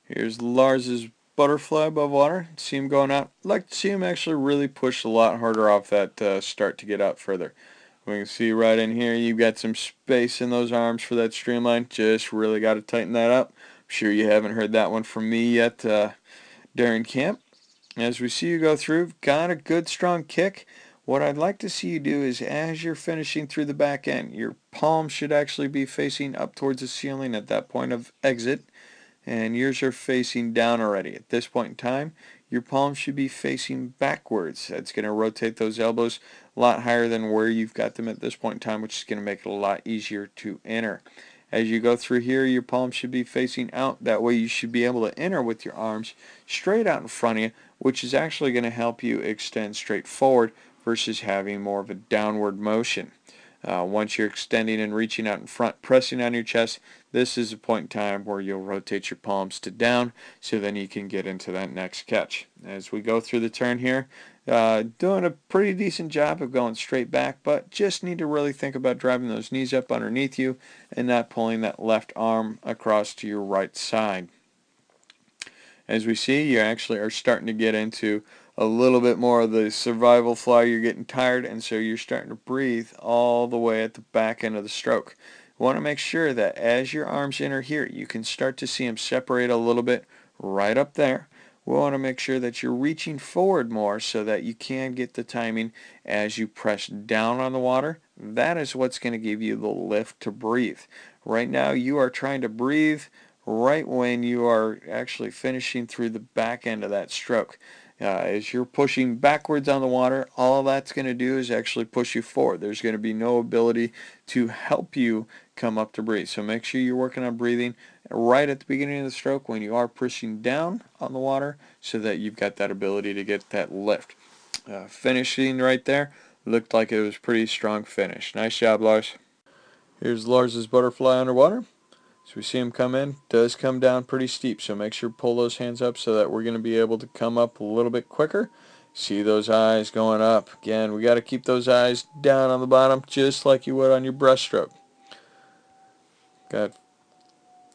Here's Lars's butterfly above water. See him going out. I'd like to see him actually really push a lot harder off that start to get out further. We can see right in here you've got some space in those arms for that streamline. Just really got to tighten that up. I'm sure you haven't heard that one from me yet during camp. As we see you go through, got a good strong kick. What I'd like to see you do is as you're finishing through the back end, your palms should actually be facing up towards the ceiling at that point of exit, and yours are facing down already. At this point in time, your palms should be facing backwards. That's going to rotate those elbows a lot higher than where you've got them at this point in time, which is going to make it a lot easier to enter. As you go through here, your palms should be facing out. That way you should be able to enter with your arms straight out in front of you, which is actually going to help you extend straight forward versus having more of a downward motion. Once you're extending and reaching out in front, pressing on your chest, this is a point in time where you'll rotate your palms to down, so then you can get into that next catch. As we go through the turn here, doing a pretty decent job of going straight back, but just need to really think about driving those knees up underneath you and not pulling that left arm across to your right side. As we see, you actually are starting to get into a little bit more of the survival fly. You're getting tired, and so you're starting to breathe all the way at the back end of the stroke. You want to make sure that as your arms enter here, you can start to see them separate a little bit right up there. We want to make sure that you're reaching forward more so that you can get the timing as you press down on the water. That is what's going to give you the lift to breathe. Right now, you are trying to breathe right when you are actually finishing through the back end of that stroke. As you're pushing backwards on the water, all that's going to do is actually push you forward. There's going to be no ability to help you come up to breathe. So make sure you're working on breathing right at the beginning of the stroke when you are pushing down on the water so that you've got that ability to get that lift. Finishing right there, looked like it was a pretty strong finish. Nice job, Lars. Here's Lars's butterfly underwater. So we see him come in, does come down pretty steep, so make sure to pull those hands up so that we're going to be able to come up a little bit quicker. See those eyes going up. Again, we got to keep those eyes down on the bottom just like you would on your breaststroke. Got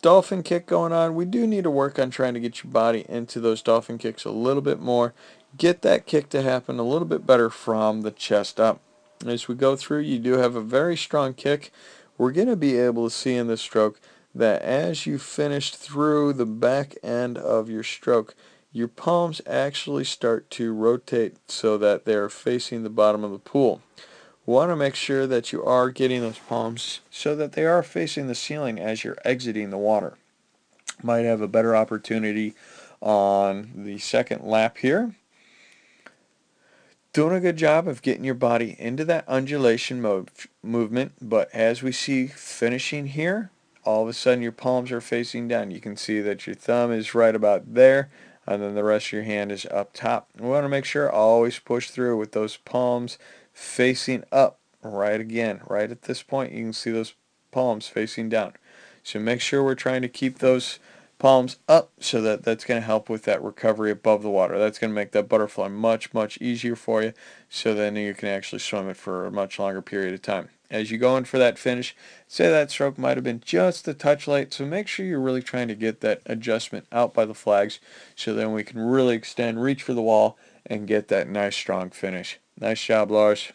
dolphin kick going on. We do need to work on trying to get your body into those dolphin kicks a little bit more. Get that kick to happen a little bit better from the chest up. As we go through, you do have a very strong kick. We're going to be able to see in this stroke that as you finish through the back end of your stroke, your palms actually start to rotate so that they're facing the bottom of the pool. We want to make sure that you are getting those palms so that they are facing the ceiling as you're exiting the water. Might have a better opportunity on the second lap here. Doing a good job of getting your body into that undulation movement, but as we see finishing here, all of a sudden your palms are facing down. You can see that your thumb is right about there, and then the rest of your hand is up top. We want to make sure always push through with those palms facing up. Right at this point, you can see those palms facing down. So make sure we're trying to keep those palms up so that that's going to help with that recovery above the water. That's going to make that butterfly much, much easier for you, so then you can actually swim it for a much longer period of time. As you go in for that finish, say that stroke might have been just a touch late, so make sure you're really trying to get that adjustment out by the flags so then we can really extend, reach for the wall, and get that nice strong finish. Nice job, Lars.